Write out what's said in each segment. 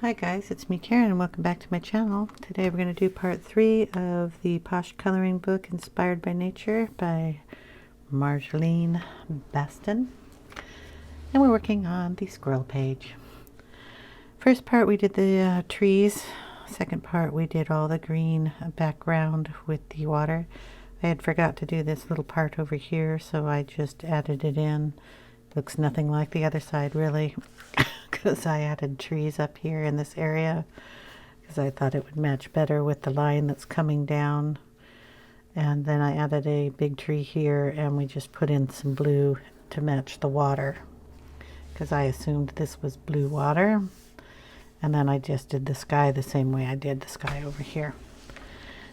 Hi guys, it's me Karen and welcome back to my channel. Today we're going to do part 3 of the Posh coloring book Inspired by Nature by Marjolein Bastin. And we're working on the squirrel page. First part we did the trees. Second part we did all the green background with the water. I had forgot to do this little part over here, so I just added it in. Looks nothing like the other side really, because I added trees up here in this area because I thought it would match better with the line that's coming down. And then I added a big tree here, and we just put in some blue to match the water because I assumed this was blue water. And then I just did the sky the same way I did the sky over here.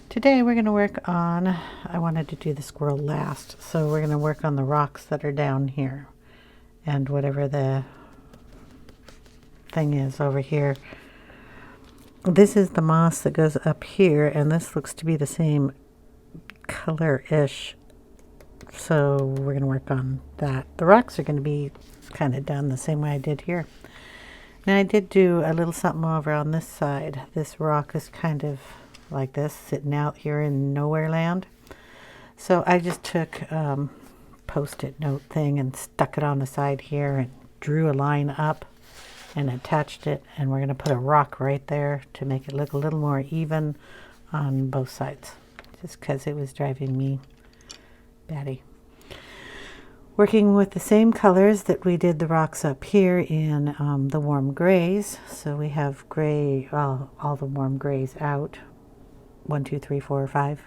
Today we're going to work on, I wanted to do the squirrel last, so we're going to work on the rocks that are down here and whatever the thing is over here. This is the moss that goes up here, and this looks to be the same color-ish, so we're going to work on that. The rocks are going to be kind of done the same way I did here. Now I did do a little something over on this side. This rock is kind of like this, sitting out here in nowhere land. So I just took post-it note thing and stuck it on the side here and drew a line up and attached it, and we're going to put a rock right there to make it look a little more even on both sides, just because it was driving me batty. Working with the same colors that we did the rocks up here in the warm grays. So we have gray, all the warm grays out. 1, 2, 3, 4, 5.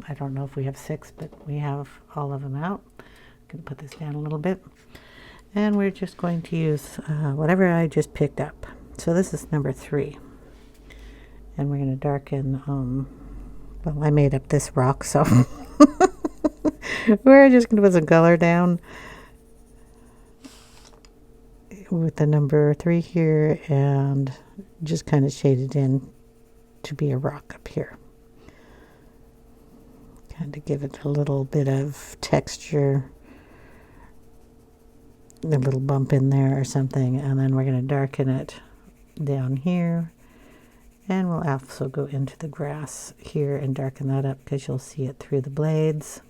I don't know if we have 6, but we have all of them out. I'm going to put this down a little bit. And we're just going to use whatever I just picked up. So this is number 3. And we're going to darken, well, I made up this rock, so we're just going to put some color down with the number 3 here and just kind of shade it in to be a rock up here. Kind of give it a little bit of texture, a little bump in there or something, and then we're going to darken it down here, and we'll also go into the grass here and darken that up because you'll see it through the blades.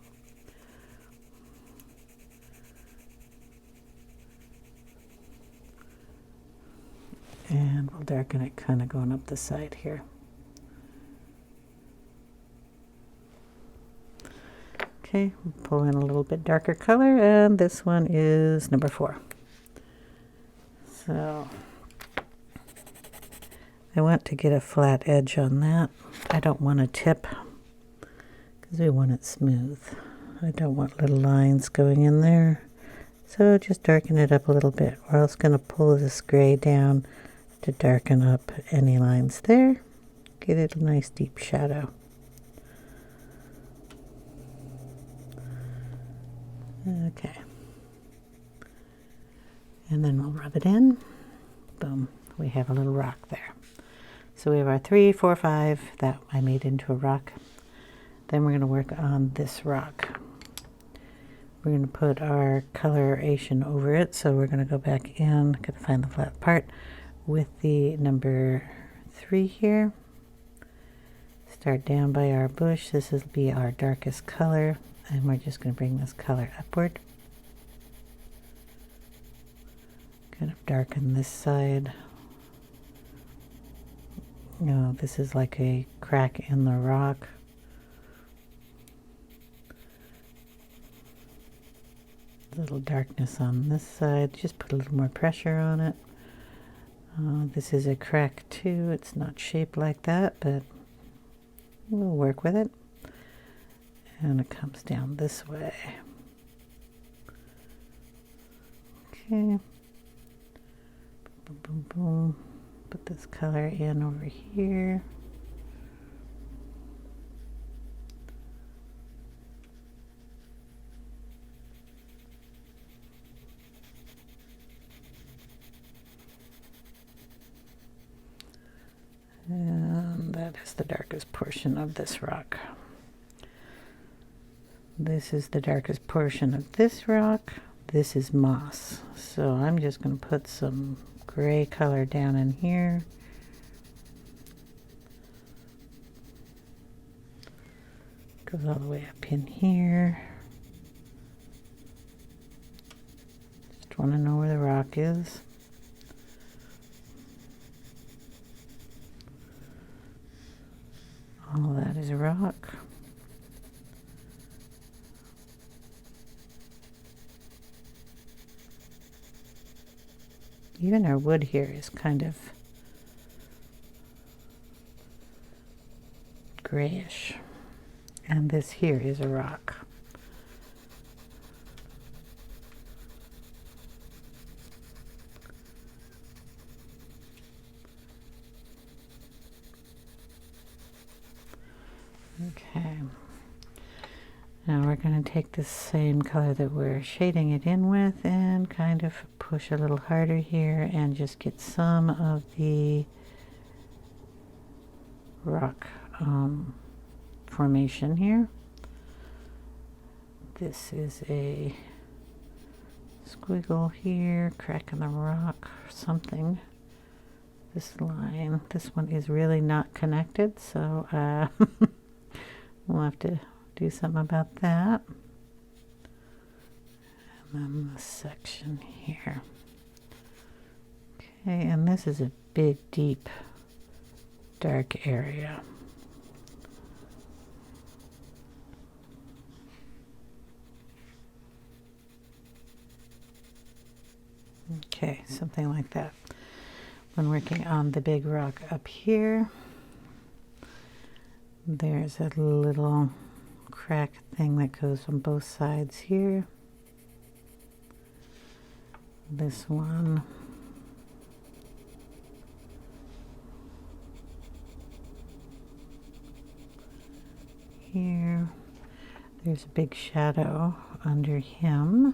And we'll darken it kind of going up the side here. Okay, pull in a little bit darker color, and this one is number 4. So I want to get a flat edge on that. I don't want a tip because we want it smooth. I don't want little lines going in there. So just darken it up a little bit. We're also going to pull this gray down to darken up any lines there. Get it a nice deep shadow. Okay, and then we'll rub it in. Boom, we have a little rock there. So we have our 3, 4, 5 that I made into a rock. Then we're going to work on this rock. We're going to put our coloration over it, so we're going to go back in, going to find the flat part with the number 3 here. Start down by our bush. This will be our darkest color. And we're just going to bring this color upward. Kind of darken this side. This is like a crack in the rock. A little darkness on this side. Just put a little more pressure on it. This is a crack too. It's not shaped like that, but we'll work with it. And it comes down this way. Okay. Boom, boom, boom. Put this color in over here. And that is the darkest portion of this rock. This is the darkest portion of this rock. This is moss. So I'm just going to put some gray color down in here Goes all the way up in here. Just want to know where the rock is. All that is rock. Even our wood here is kind of grayish. And this here is a rock. Okay. Now we're going to take the same color that we're shading it in with and kind of push a little harder here and just get some of the rock formation here. This is a squiggle here, crack in the rock, something. This line, this one is really not connected, so we'll have to do something about that. And then this section here. Okay, and this is a big, deep, dark area. Okay, something like that. When working on the big rock up here, there's a little crack thing that goes on both sides here. This one. Here. There's a big shadow under him.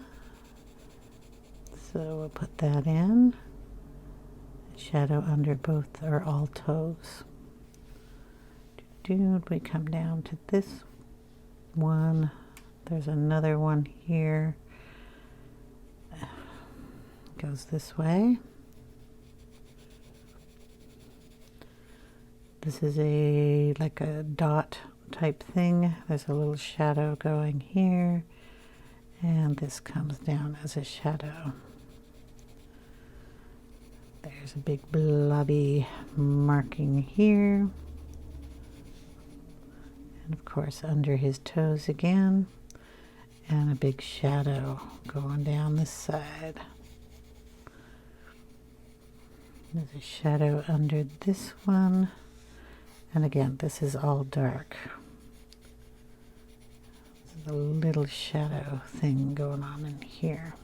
So we'll put that in. Shadow under both or all toes. We come down to this one. There's another one here. Goes this way. This is like a dot type thing. There's a little shadow going here, and this comes down as a shadow. There's a big blobby marking here. And of course under his toes again. And a big shadow going down this side. There's a shadow under this one. And again, this is all dark. There's a little shadow thing going on in here.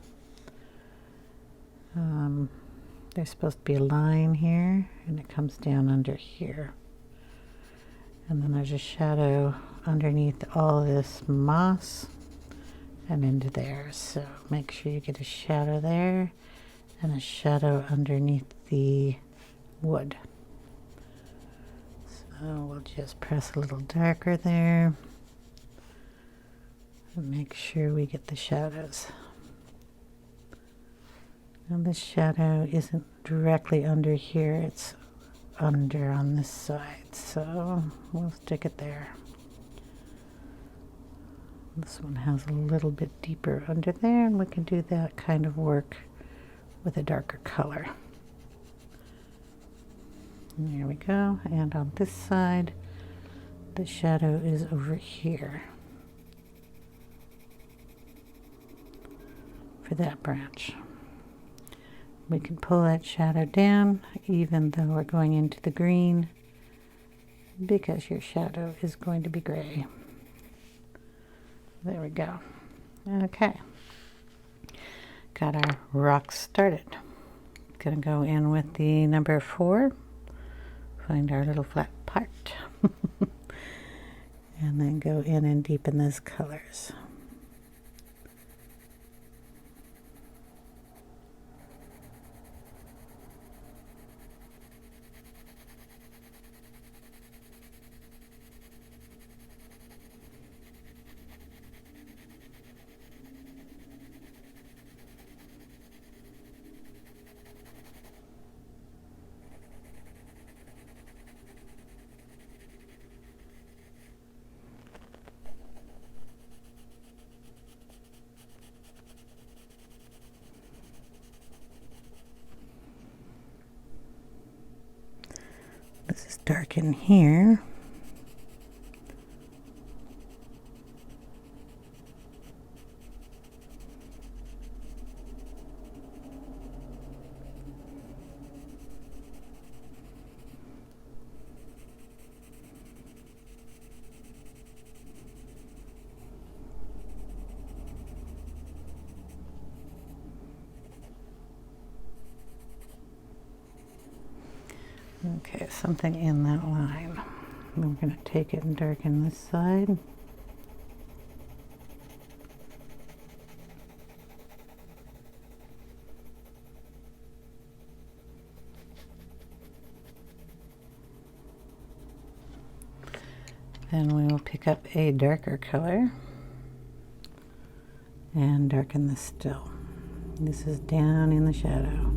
There's supposed to be a line here, and it comes down under here. And then there's a shadow underneath all this moss and into there. So make sure you get a shadow there and a shadow underneath the wood. So we'll just press a little darker there and make sure we get the shadows. Now this shadow isn't directly under here, it's under on this side, so we'll stick it there. This one has a little bit deeper under there, and we can do that kind of work with a darker color. And there we go, and on this side the shadow is over here for that branch. We can pull that shadow down even though we're going into the green, because your shadow is going to be gray. There we go. Okay. Got our rocks started. Gonna go in with the number 4. Find our little flat part. And then go in and deepen those colors. This is dark in here. Okay, something in that line. We're going to take it and darken this side. Then we will pick up a darker color and darken this still. This is down in the shadow.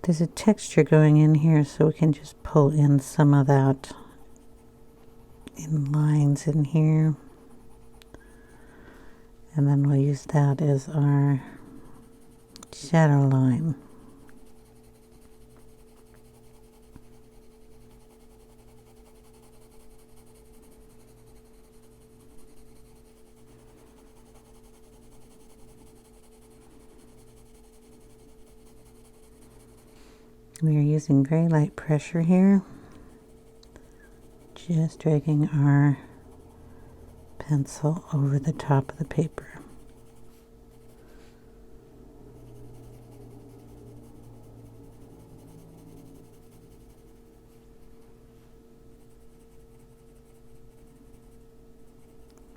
There's a texture going in here, so we can just pull in some of that in lines in here. And then we'll use that as our shadow line. We are using very light pressure here, just dragging our pencil over the top of the paper.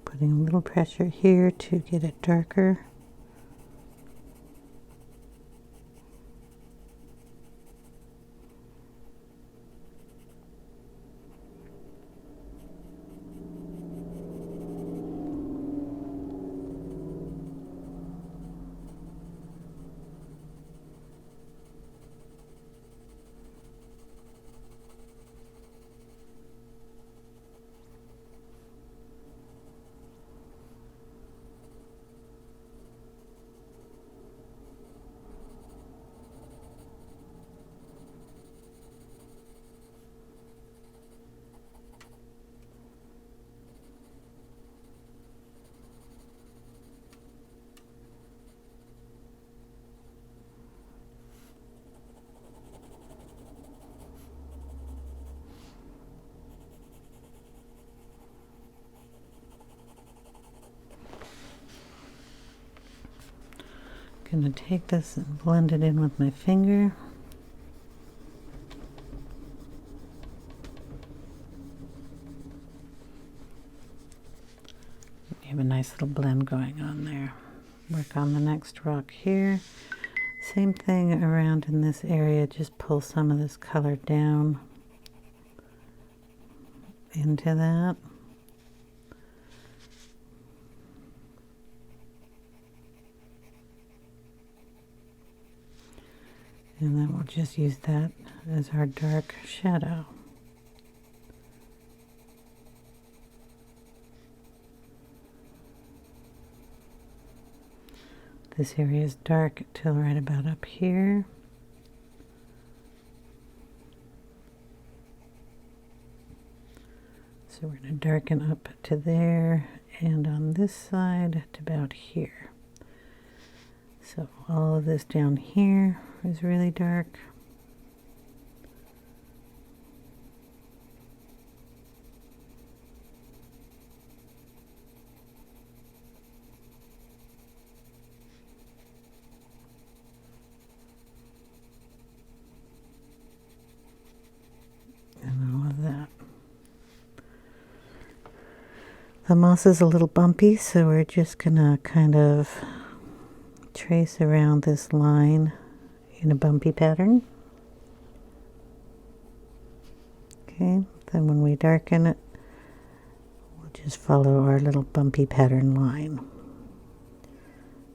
Putting a little pressure here to get it darker. Gonna take this and blend it in with my finger. We have a nice little blend going on there. Work on the next rock here. Same thing around in this area, just pull some of this color down into that. And then we'll just use that as our dark shadow. This area is dark till right about up here. So we're going to darken up to there, and on this side to about here. So all of this down here is really dark. And all of that. The moss is a little bumpy, so we're just gonna kind of trace around this line in a bumpy pattern. Okay, Then when we darken it, we'll just follow our little bumpy pattern line.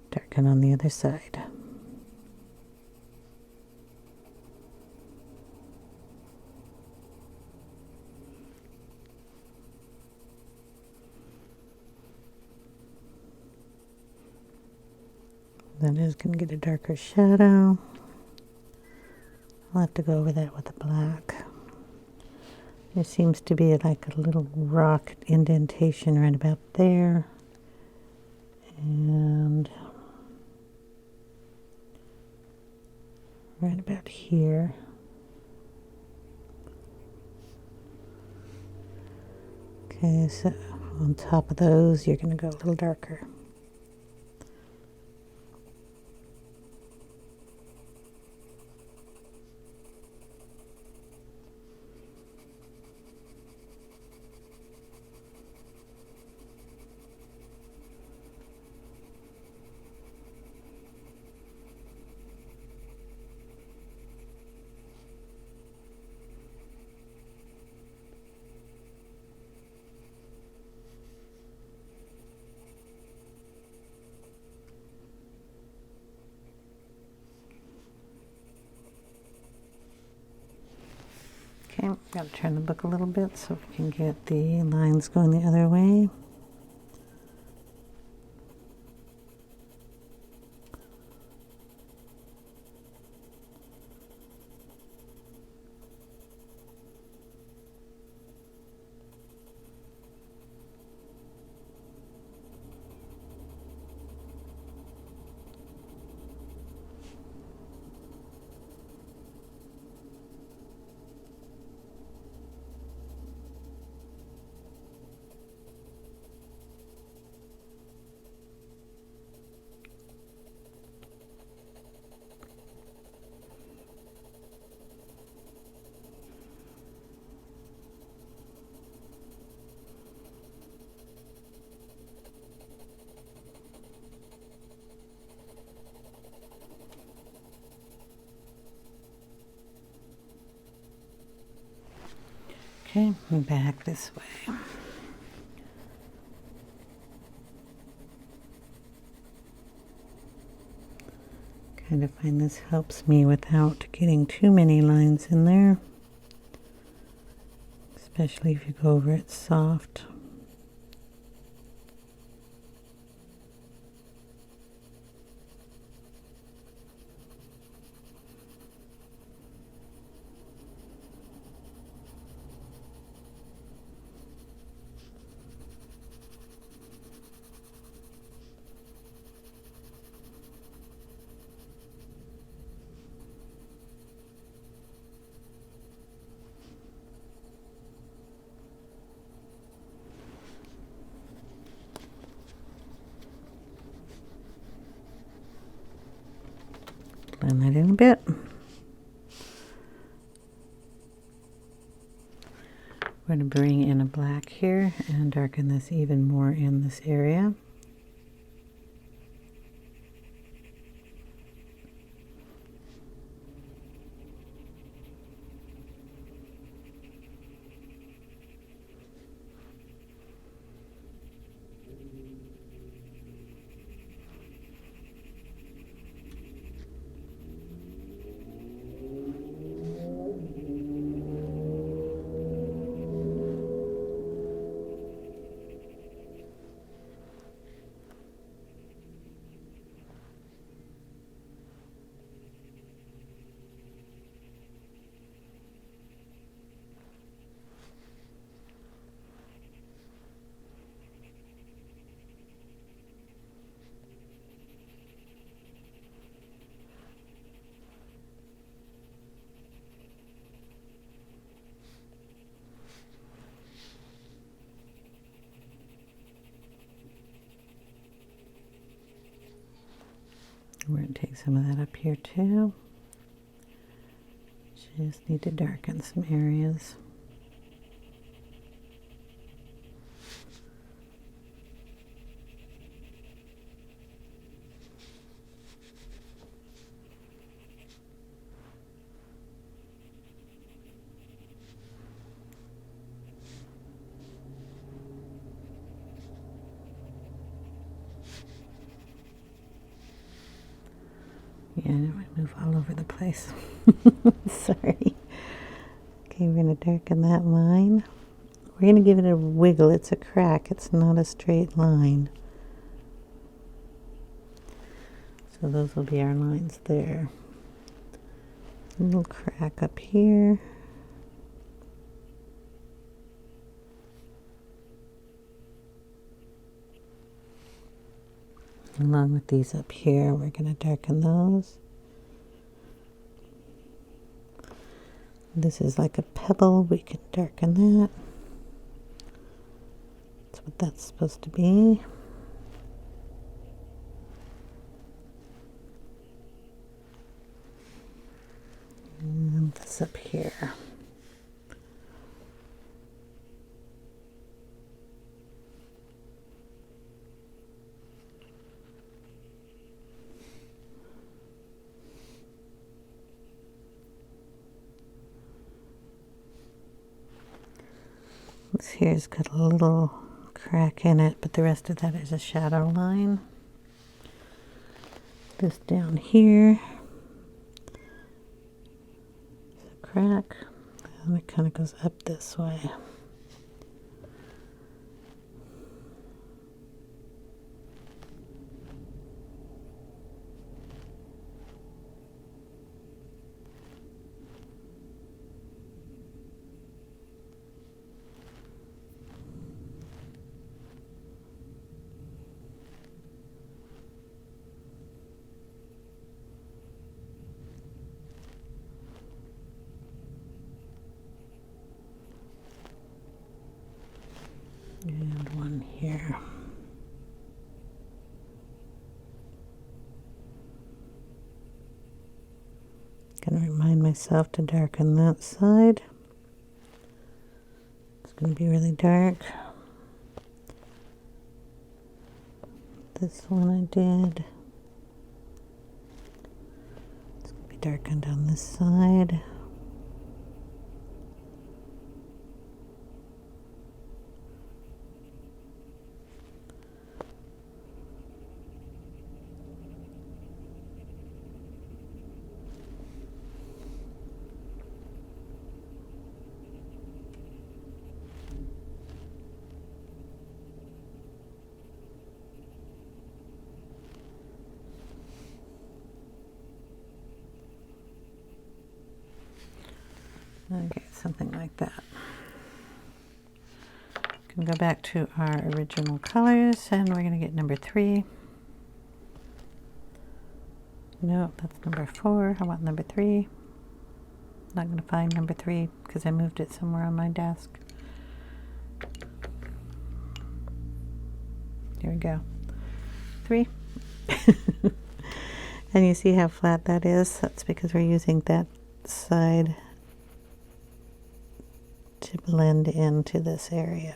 Darken on the other side. That is going to get a darker shadow. I'll have to go over that with the black. There seems to be like a little rock indentation right about there. And right about here. Okay, so on top of those, you're going to go a little darker. Okay, I've got to turn the book a little bit so we can get the lines going the other way. Okay, and back this way. Kind of find this helps me without getting too many lines in there, especially if you go over it soft. Blend that in a bit. We're going to bring in a black here and darken this even more in this area. We're going to take some of that up here too. Just need to darken some areas. And I move all over the place. Sorry. Okay, we're going to darken that line. We're going to give it a wiggle. It's a crack. It's not a straight line. So those will be our lines there. A little crack up here. Along with these up here, we're going to darken those. This is like a pebble. We can darken that. That's what that's supposed to be. And this up here. This here's got a little crack in it, but the rest of that is a shadow line. This down here is a crack, and it kind of goes up this way. And one here. Gonna remind myself to darken that side. It's gonna be really dark. This one I did. It's gonna be darkened on this side. Okay, something like that. Can go back to our original colors, and we're going to get number 3. No, that's number 4. I want number 3. Not going to find number 3 because I moved it somewhere on my desk. Here we go. 3. And you see how flat that is? That's because we're using that side to blend into this area.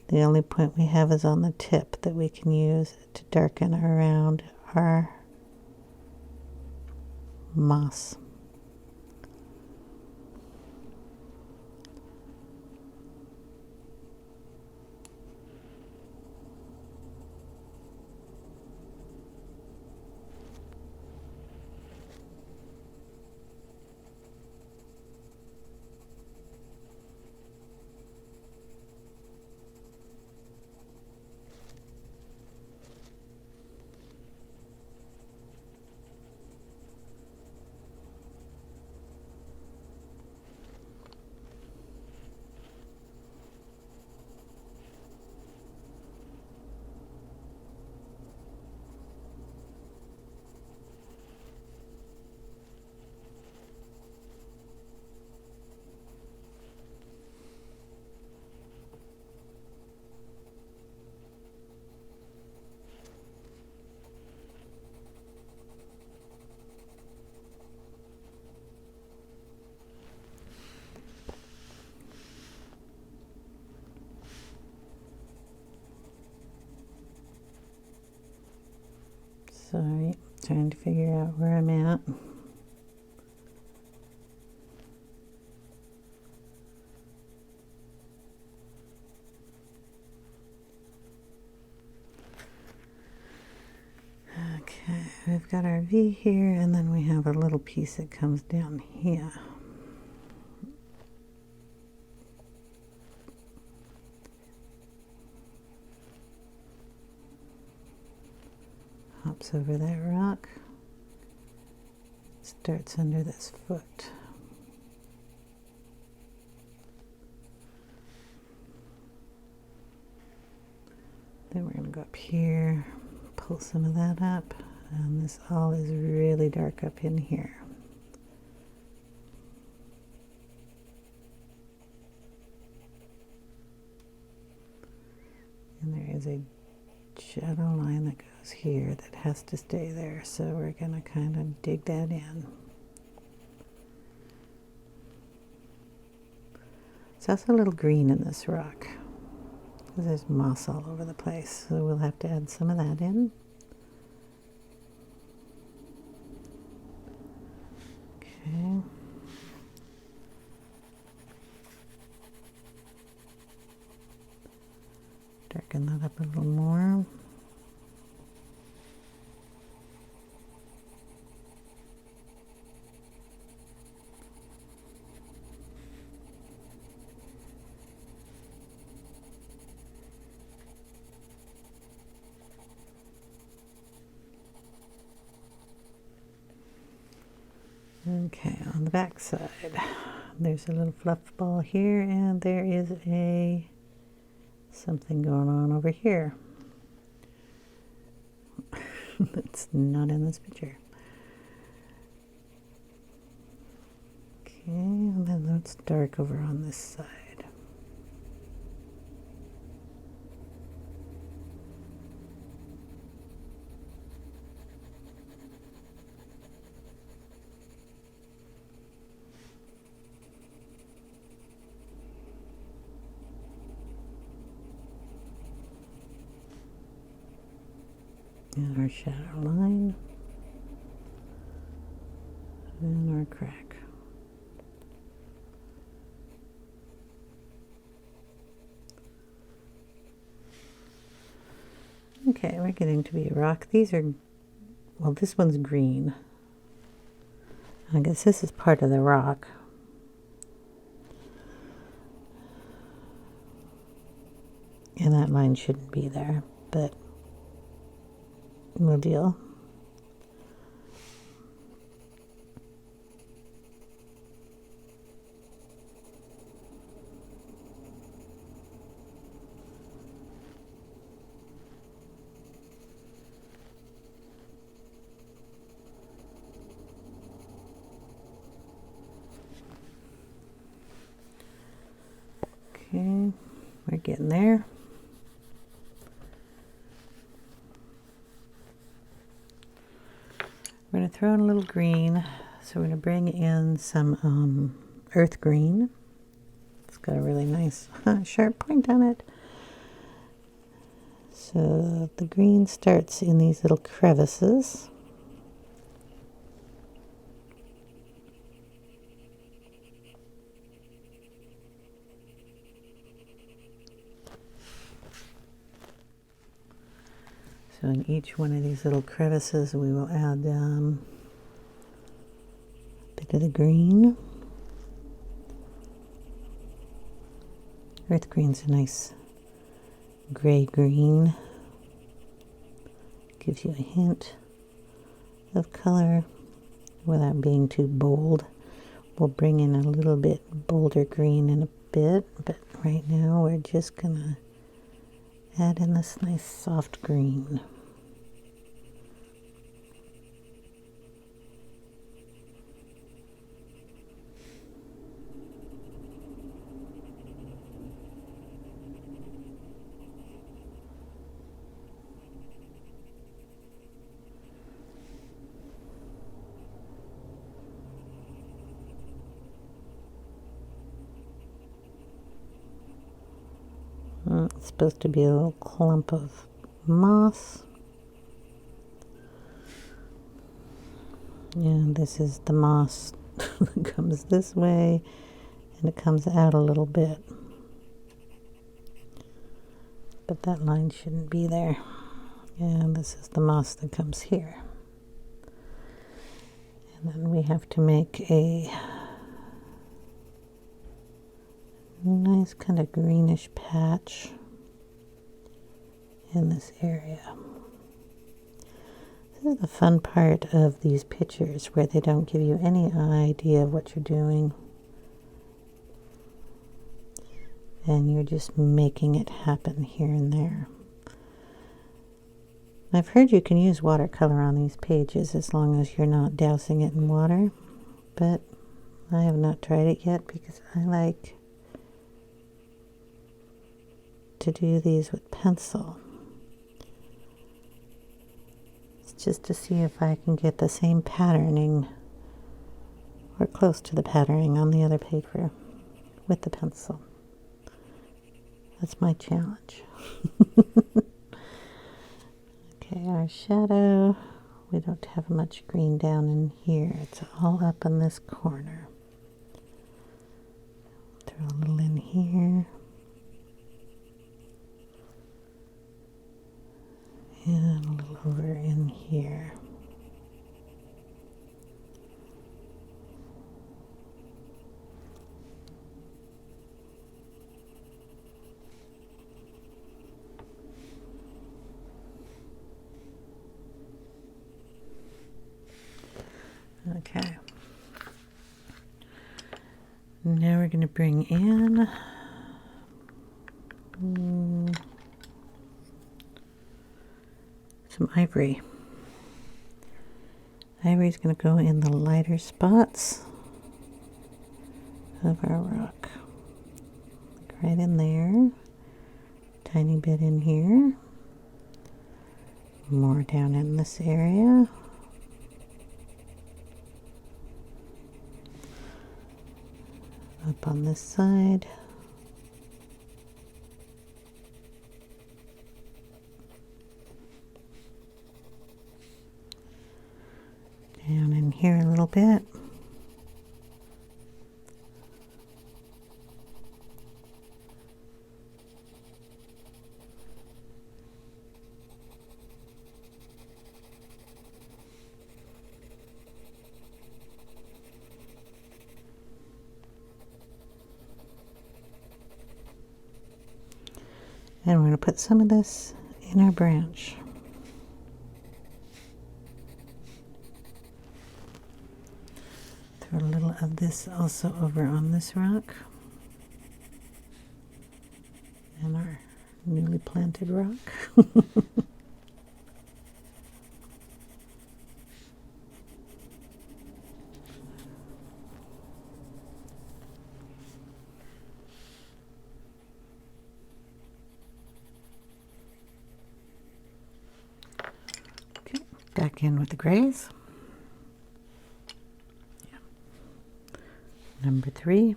The only point we have is on the tip that we can use to darken around our moss. Sorry, trying to figure out where I'm at. got our V here, and then we have a little piece that comes down here. Hops over that rock, starts under this foot. Then we're going to go up here, pull some of that up, and this all is really dark up in here. And there is a shadow line that goes here that has to stay there, so we're going to kind of dig that in. There's also a little green in this rock, because there's moss all over the place, so we'll have to add some of that in. Okay. Darken that up a little more. Okay, on the back side, there's a little fluff ball here, and there is something going on over here. That's not in this picture. Okay, and then it's dark over on this side. And our shadow line, and our crack. Okay, we're getting to be a rock. These are, well, this one's green. I guess this is part of the rock. And that line shouldn't be there, but no deal. Okay, we're getting there. We're going to throw in a little green, so we're going to bring in some earth green. It's got a really nice sharp point on it. So the green starts in these little crevices. So in each one of these little crevices, we will add a bit of the green. Earth green's a nice gray green. Gives you a hint of color without being too bold. We'll bring in a little bit bolder green in a bit, but right now we're just gonna add in this nice soft green. It's supposed to be a little clump of moss. And this is the moss that comes this way, and it comes out a little bit. But that line shouldn't be there. And this is the moss that comes here. And then we have to make a nice kind of greenish patch in this area. This is the fun part of these pictures, where they don't give you any idea of what you're doing. And you're just making it happen here and there. I've heard you can use watercolor on these pages as long as you're not dousing it in water, but I have not tried it yet because I like to do these with pencil. It's just to see if I can get the same patterning or close to the patterning on the other paper with the pencil. That's my challenge. Okay, our shadow, we don't have much green down in here. It's all up in this corner. Throw a little in here. And a little over in here. Okay. Now we're going to bring in some ivory. Ivory is going to go in the lighter spots of our rock. Right in there. Tiny bit in here. More down in this area. Up on this side. Down in here a little bit. And we're going to put some of this in our branch. Throw a little of this also over on this rock. And our newly planted rock. Back in with the grays. Yeah. Number 3. I'm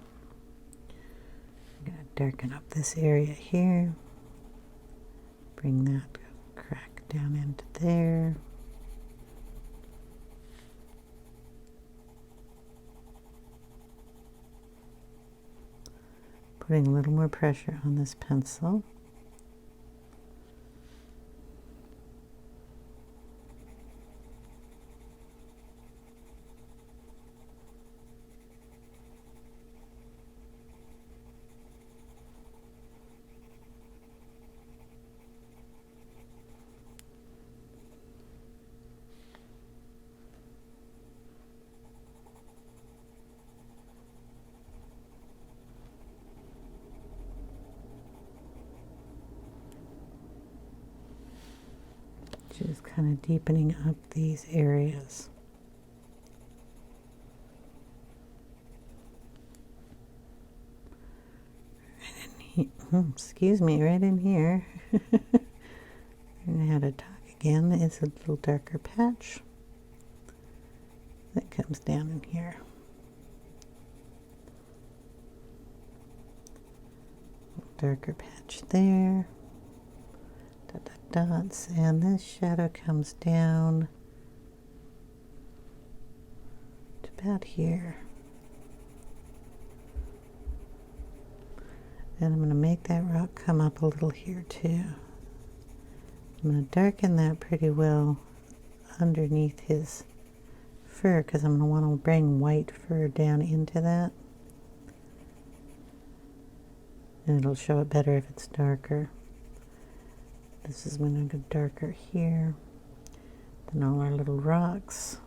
going to darken up this area here. Bring that crack down into there. Putting a little more pressure on this pencil. Just kind of deepening up these areas. Right in here, excuse me, right in here. Learn how to talk again. It's a little darker patch that comes down in here. Darker patch there. Dots, and this shadow comes down to about here. And I'm going to make that rock come up a little here too. I'm going to darken that pretty well underneath his fur because I'm going to want to bring white fur down into that. And it'll show it better if it's darker. This is going to go darker here. Then all our little rocks.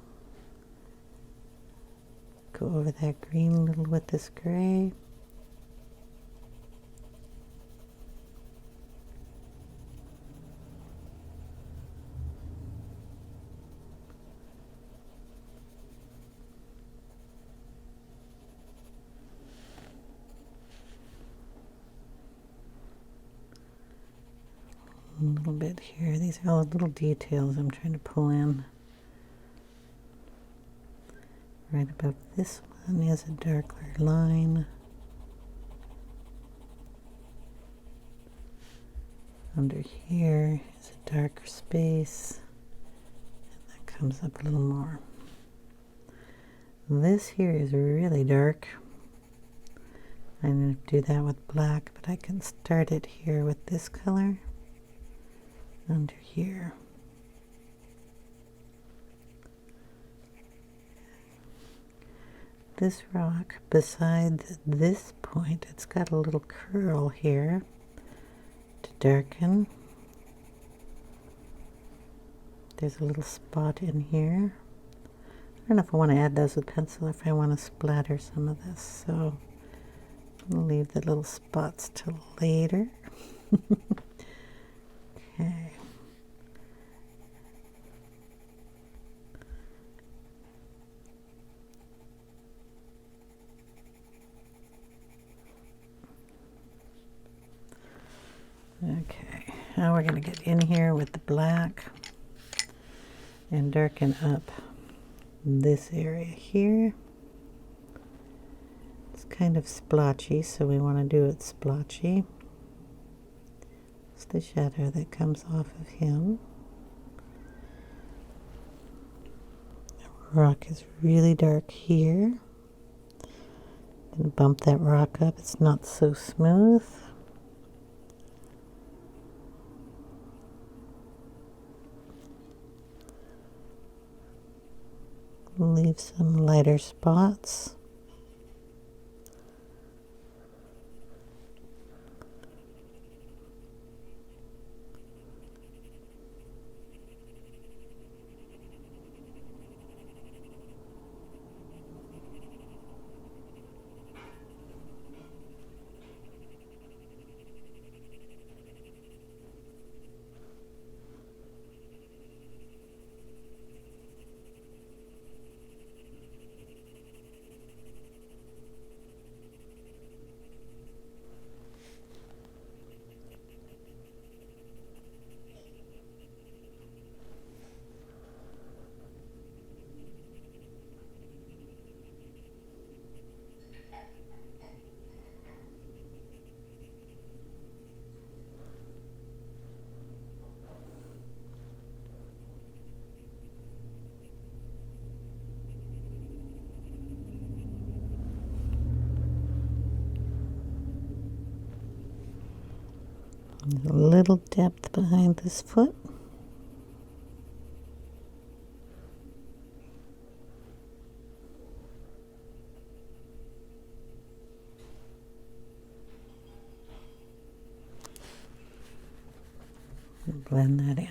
Go over that green little with this gray. A little bit here. These are all the little details I'm trying to pull in. Right above this one is a darker line. Under here is a darker space. And that comes up a little more. This here is really dark. I'm going to do that with black, but I can start it here with this color. Under here. This rock beside this point, it's got a little curl here to darken. There's a little spot in here. I don't know if I want to add those with pencil or if I want to splatter some of this, so I'll leave the little spots till later. Okay. Okay, now we're going to get in here with the black and darken up this area here. It's kind of splotchy, so we want to do it splotchy. It's the shadow that comes off of him. The rock is really dark here. I'm going to bump that rock up. It's not so smooth. Leave some lighter spots. There's a little depth behind this foot. And blend that in.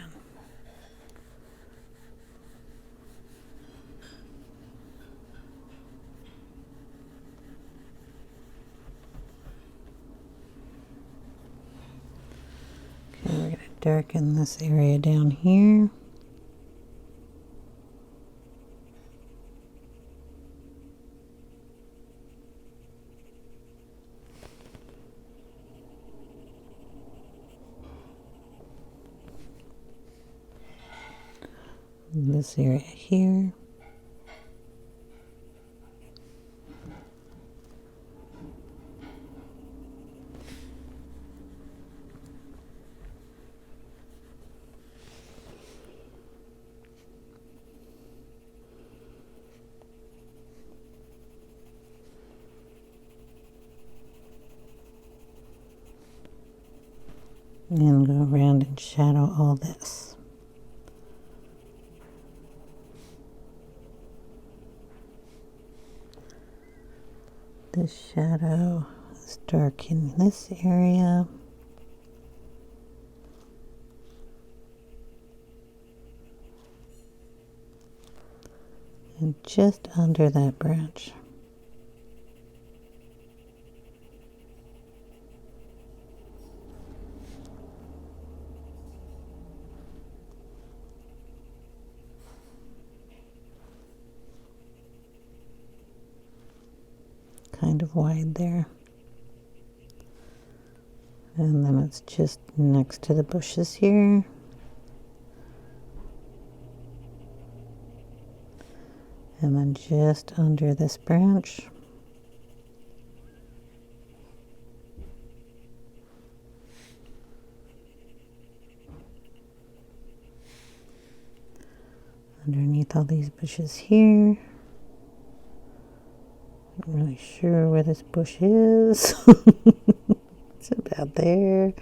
Okay, we're going to darken this area down here. And this area here. And go around and shadow all this. this shadow is dark in this area. And just under that branch. Kind of wide there. And then it's just next to the bushes here. And then just under this branch. Underneath all these bushes here. Not really sure where this bush is. It's about there.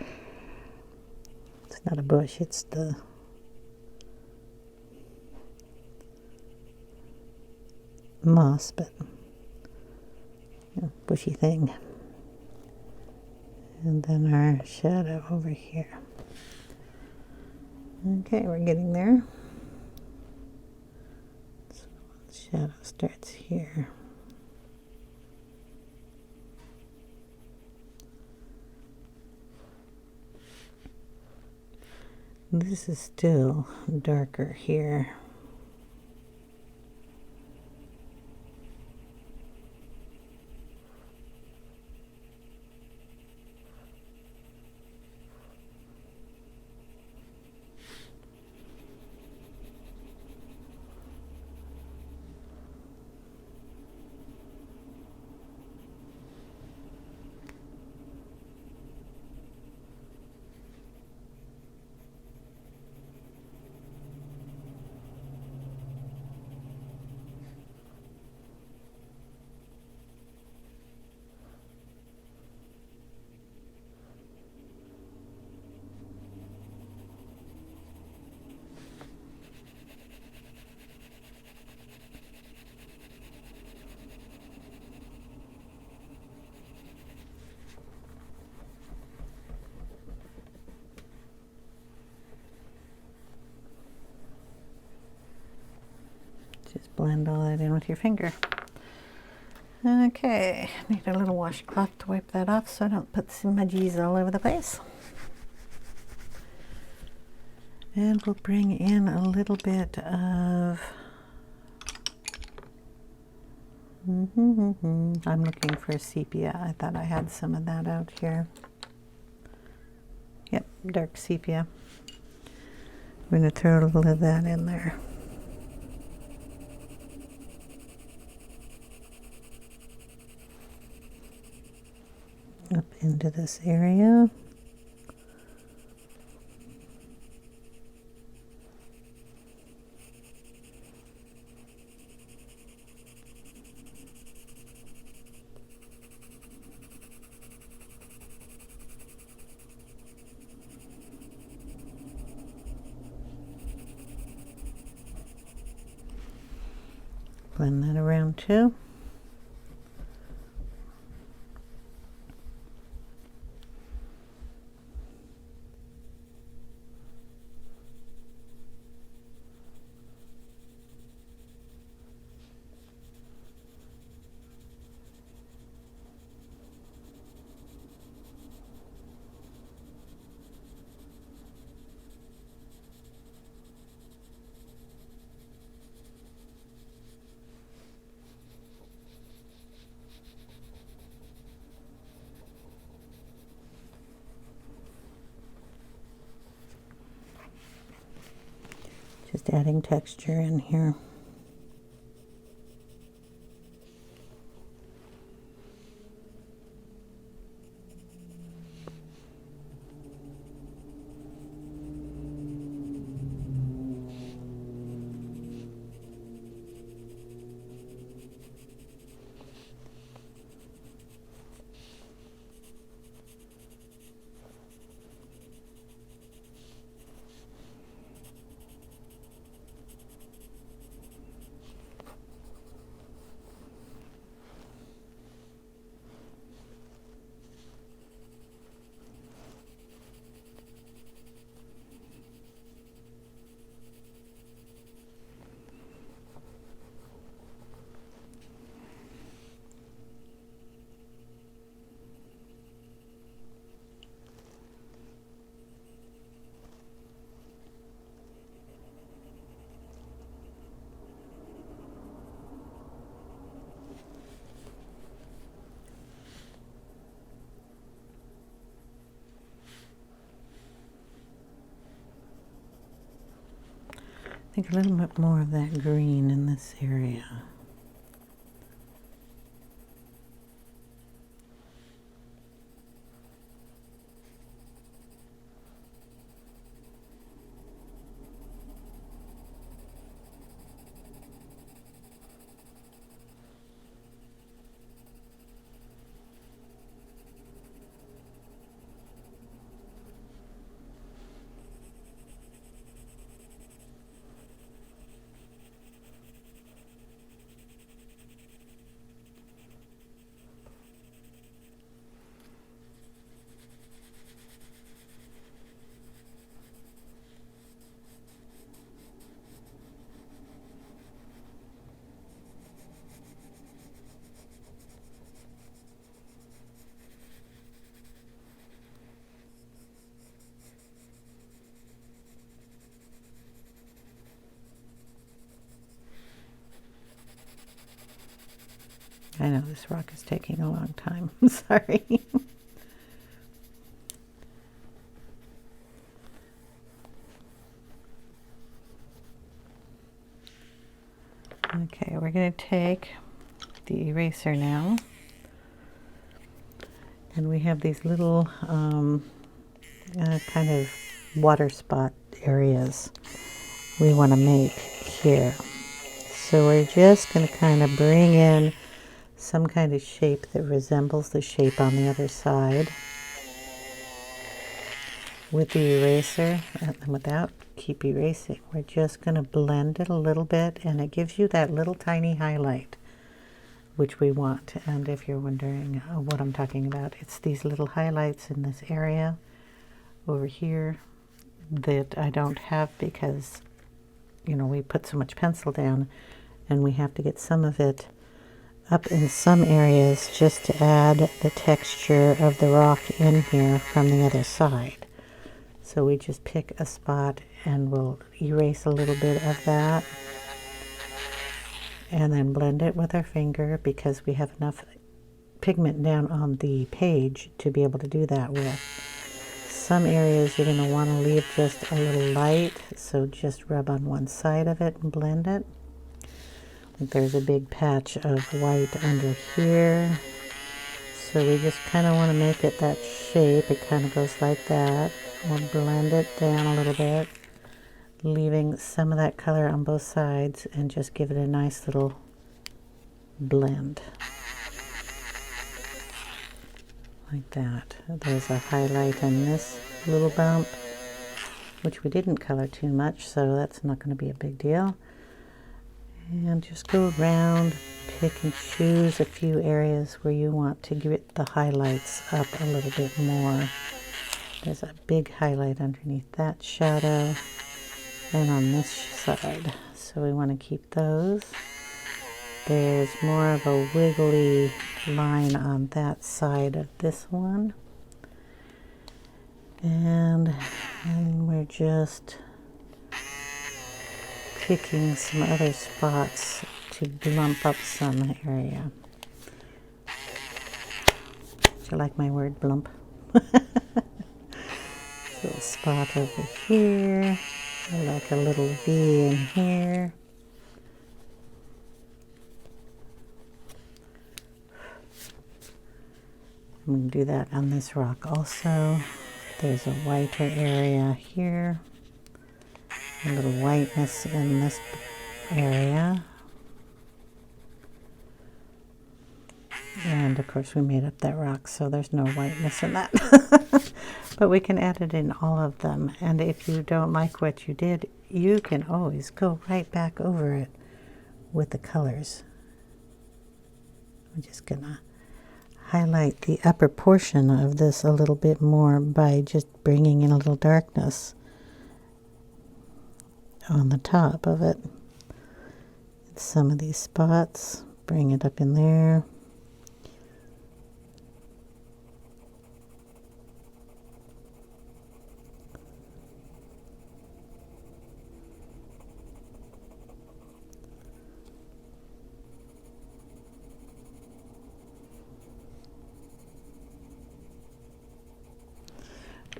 It's not a bush, it's the moss, but bushy thing. And then our shadow over here. Okay, we're getting there. So the shadow starts here. This is still darker here. Just blend all that in with your finger. Okay, need a little washcloth to wipe that off so I don't put smudgies all over the place. And we'll bring in a little bit of... I'm looking for sepia. I thought I had some of that out here. Yep, dark sepia. We're going to throw a little of that in there. Up into this area. Blend that around too. Just adding texture in here. I think a little bit more of that green in this area. I know this rock is taking a long time. I'm sorry. Okay, we're going to take the eraser now. And we have these little kind of water spot areas we want to make here. So we're just going to kind of bring in some kind of shape that resembles the shape on the other side with the eraser, and without keep erasing. We're just going to blend it a little bit, and it gives you that little tiny highlight which we want. And if you're wondering what I'm talking about, it's these little highlights in this area over here that I don't have because, you know, we put so much pencil down, and we have to get some of it up in some areas just to add the texture of the rock in here from the other side. So we just pick a spot and we'll erase a little bit of that and then blend it with our finger because we have enough pigment down on the page to be able to do that with. Some areas you're going to want to leave just a little light, so just rub on one side of it and blend it. Like there's a big patch of white under here, so we just kind of want to make it that shape. It kind of goes like that. We'll blend it down a little bit, leaving some of that color on both sides, and just give it a nice little blend like that. There's a highlight in this little bump, which we didn't color too much, so that's not going to be a big deal. And just go around, pick and choose a few areas where you want to get the highlights up a little bit more. There's a big highlight underneath that shadow and on this side, so we want to keep those. There's more of a wiggly line on that side of this one, and we're just picking some other spots to lump up some area. Do you like my word blump? Little spot over here, like a little V in here. I'm going to do that on this rock also. There's a whiter area here, a little whiteness in this area. And of course we made up that rock, so there's no whiteness in that. But we can add it in all of them. And if you don't like what you did, you can always go right back over it with the colors. I'm just gonna highlight the upper portion of this a little bit more by just bringing in a little darkness on the top of it. Some of these spots, bring it up in there.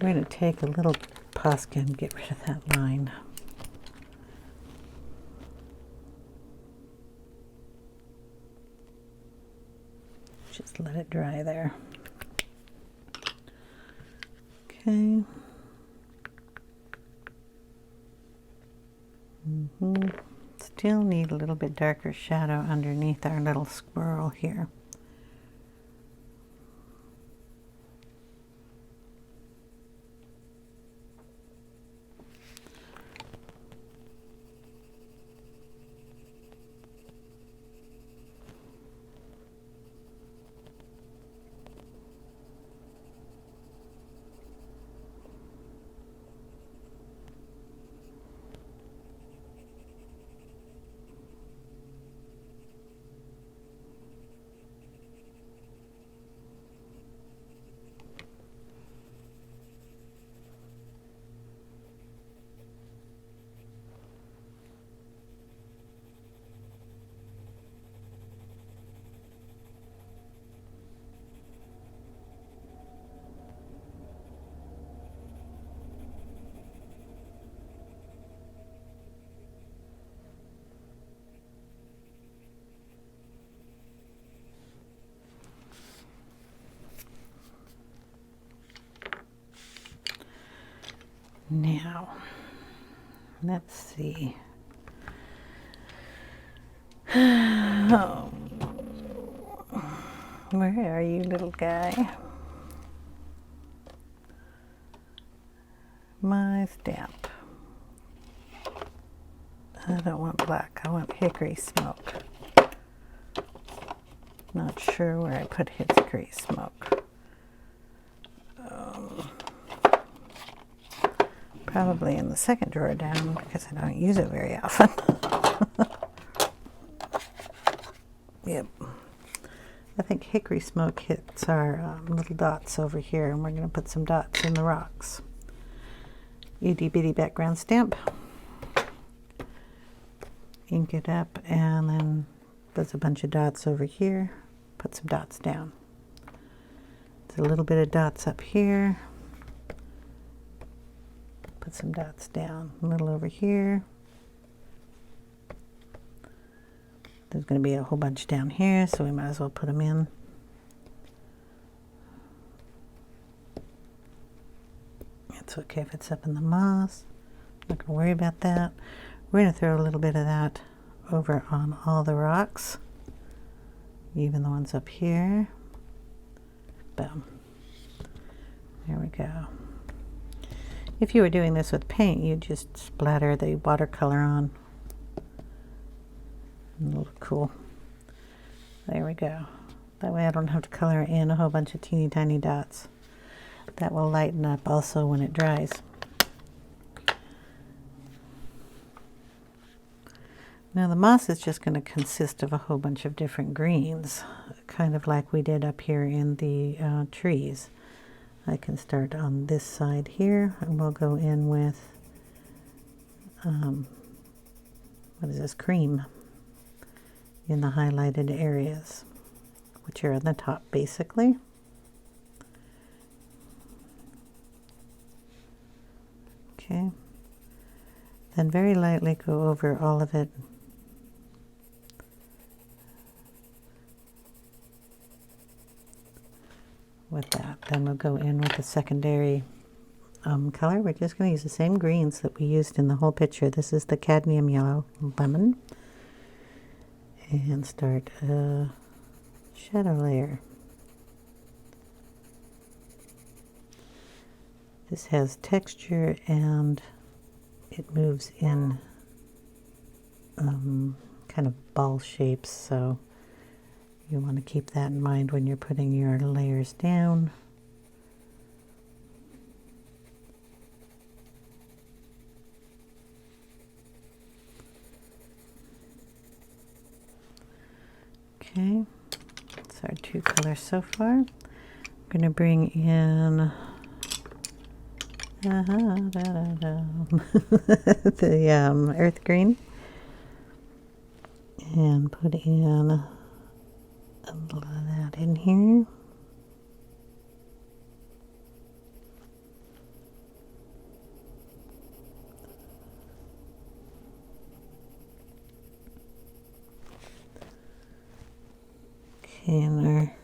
We're going to take a little Posca and get rid of that line. let it dry there. Okay. Still need a little bit darker shadow underneath our little squirrel here. Now, let's see. Oh, where are you, little guy? My stamp. I don't want black, I want hickory smoke. Not sure where I put hickory smoke. Probably in the second drawer down because I don't use it very often. Yep. I think hickory smoke hits our little dots over here, and we're going to put some dots in the rocks. Itty bitty background stamp. Ink it up, and then there's a bunch of dots over here. Put some dots down. There's a little bit of dots up here. Put some dots down, a little over here. There's going to be a whole bunch down here, so we might as well put them in. It's okay if it's up in the moss. Not going to worry about that. We're going to throw a little bit of that over on all the rocks, even the ones up here. Boom. There we go. If you were doing this with paint, you'd just splatter the watercolor on. It'll look cool. There we go. That way I don't have to color in a whole bunch of teeny tiny dots. That will lighten up also when it dries. Now the moss is just going to consist of a whole bunch of different greens, kind of like we did up here in the trees. I can start on this side here, and we'll go in with, what is this, cream in the highlighted areas, which are on the top basically. Okay. Then very lightly go over all of it. With that, then we'll go in with the secondary color. We're just going to use the same greens that we used in the whole picture. This is the cadmium yellow lemon, and start a shadow layer. This has texture and it moves in kind of ball shapes, so you want to keep that in mind when you're putting your layers down. Okay, that's our two colors so far. I'm going to bring in the earth green and put in a little of that in here. Okay, and our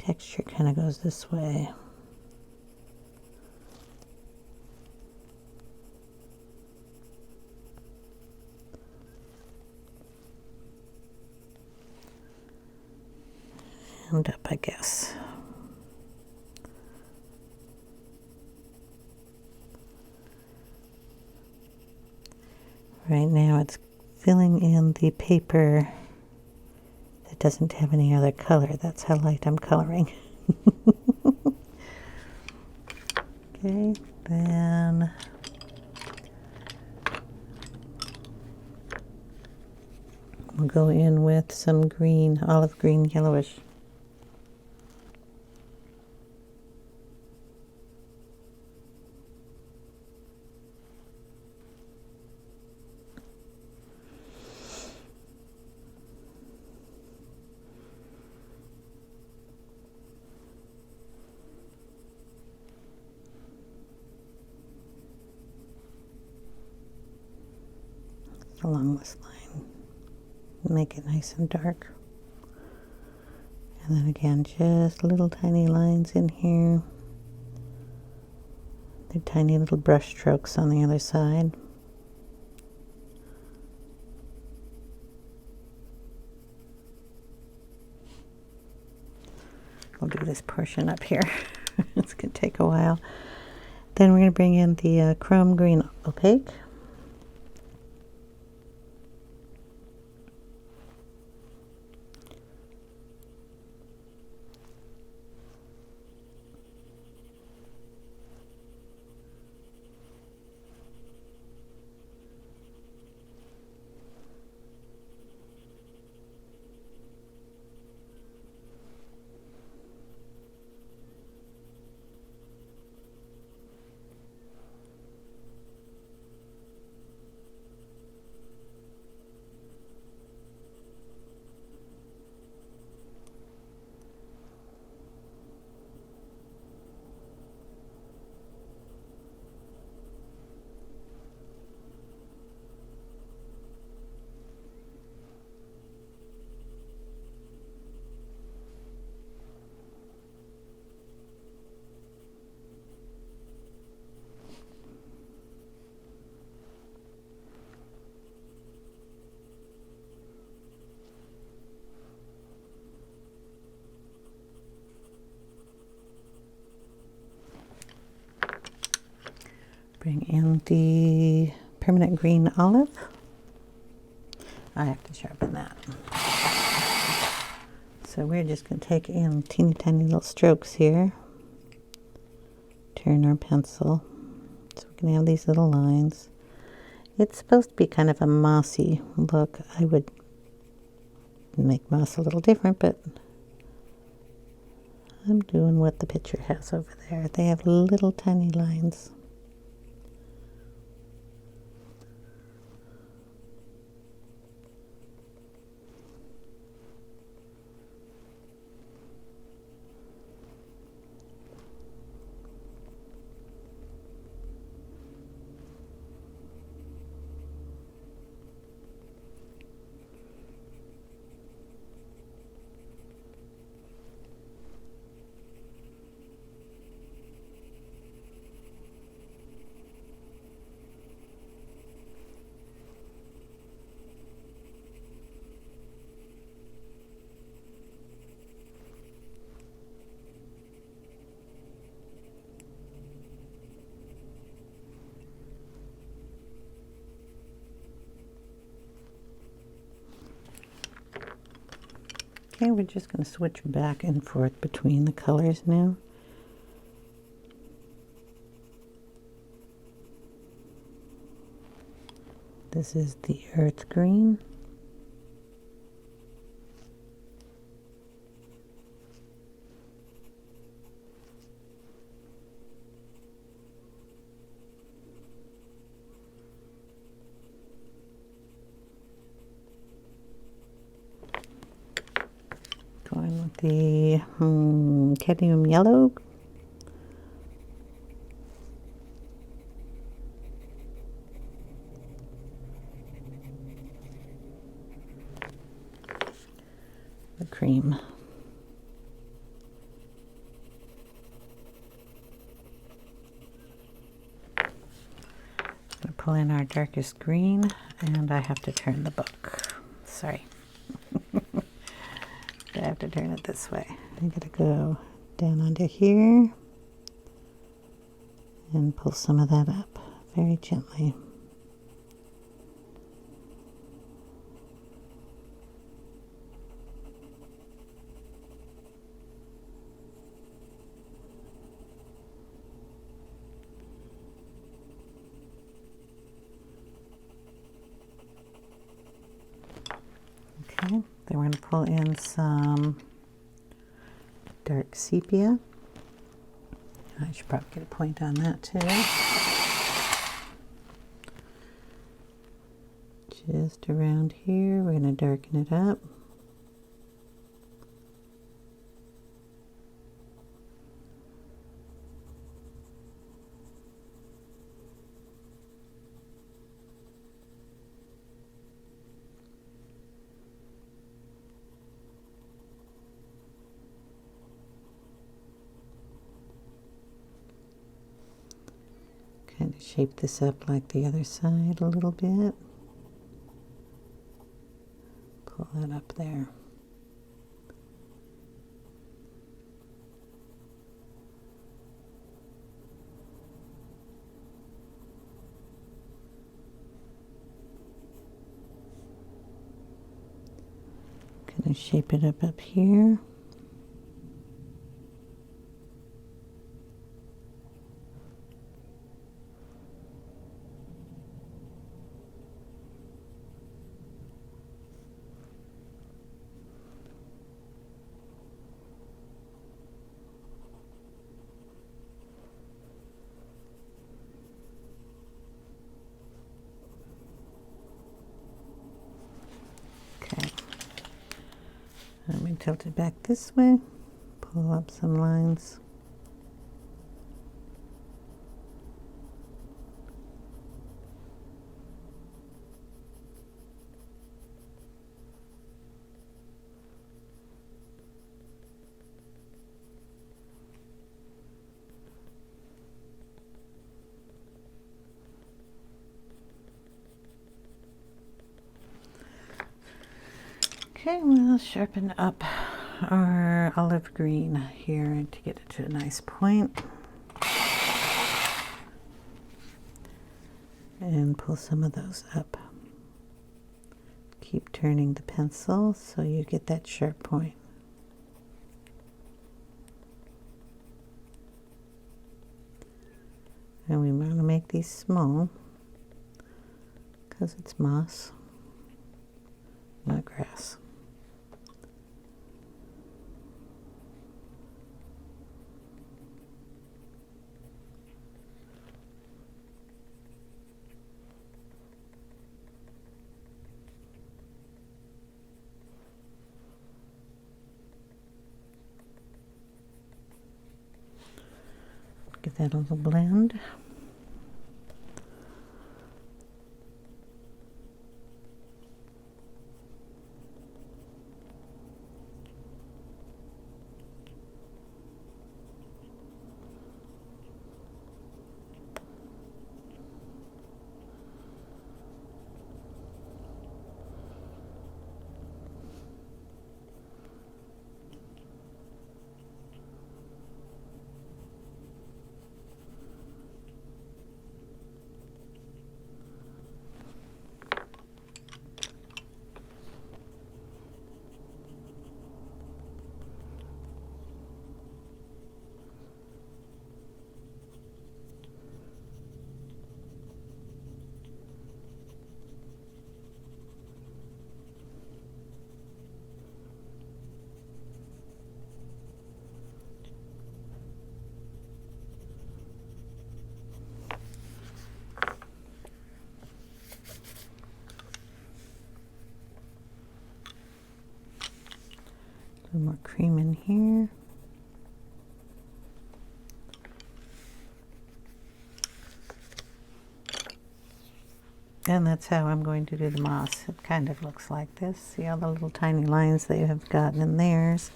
texture kind of goes this way. And up, I guess. Right now it's filling in the paper that doesn't have any other color. That's how light I'm coloring. Okay, then we'll go in with some green, olive green, yellowish. Along this line, make it nice and dark. And then again, just little tiny lines in here. They're tiny little brush strokes on the other side. I'll do this portion up here. It's going to take a while. Then we're going to bring in the chrome green opaque. Bring in the permanent green olive. I have to sharpen that. So we're just going to take in teeny tiny little strokes here. Turn our pencil. So we're going to have these little lines. It's supposed to be kind of a mossy look. I would make moss a little different, but I'm doing what the picture has over there. They have little tiny lines. Okay, we're just going to switch back and forth between the colors now. This is the earth green. Going with the cadmium yellow. The cream. pull in our darkest green, and I have to turn the book. Sorry. I have to turn it this way. I'm going to go down under here and pull some of that up very gently. Okay, then we're going to pull in some dark sepia. I should probably get a point on that too. Just around here, we're going to darken it up. Kind of shape this up like the other side a little bit. Pull that up there. Kind of shape it up here. Okay, let me tilt it back this way, pull up some lines. Okay, we'll sharpen up our olive green here to get it to a nice point. And pull some of those up. Keep turning the pencil so you get that sharp point. And we want to make these small because it's moss, not grass. Give that a little blend. A little more cream in here. And that's how I'm going to do the moss. It kind of looks like this. See all the little tiny lines that you have gotten in theirs,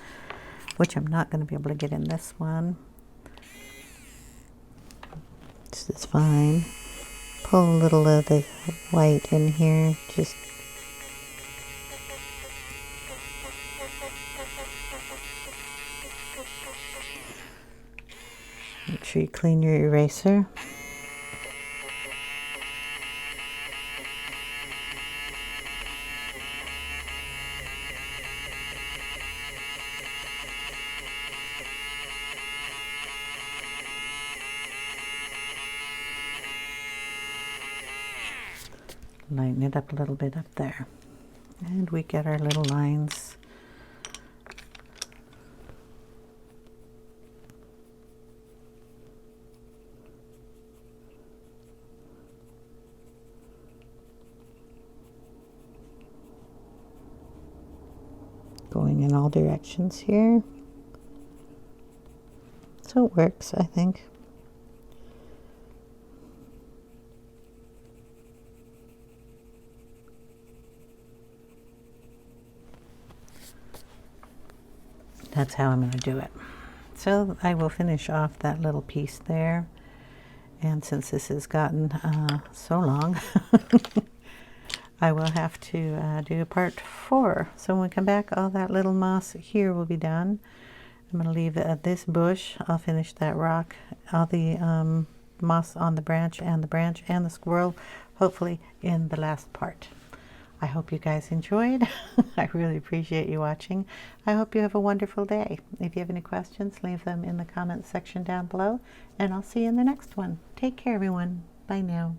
which I'm not going to be able to get in this one. This is fine. pull a little of the white in here. Just make sure you clean your eraser. Lighten it up a little bit up there. And we get our little lines. Going in all directions here. So it works, I think. That's how I'm going to do it. So I will finish off that little piece there. And since this has gotten so long, I will have to do part 4. So when we come back, all that little moss here will be done. I'm going to leave this bush. I'll finish that rock, all the moss on the branch and the squirrel, hopefully in the last part. I hope you guys enjoyed. I really appreciate you watching. I hope you have a wonderful day. If you have any questions, leave them in the comments section down below, and I'll see you in the next one. Take care, everyone. Bye now.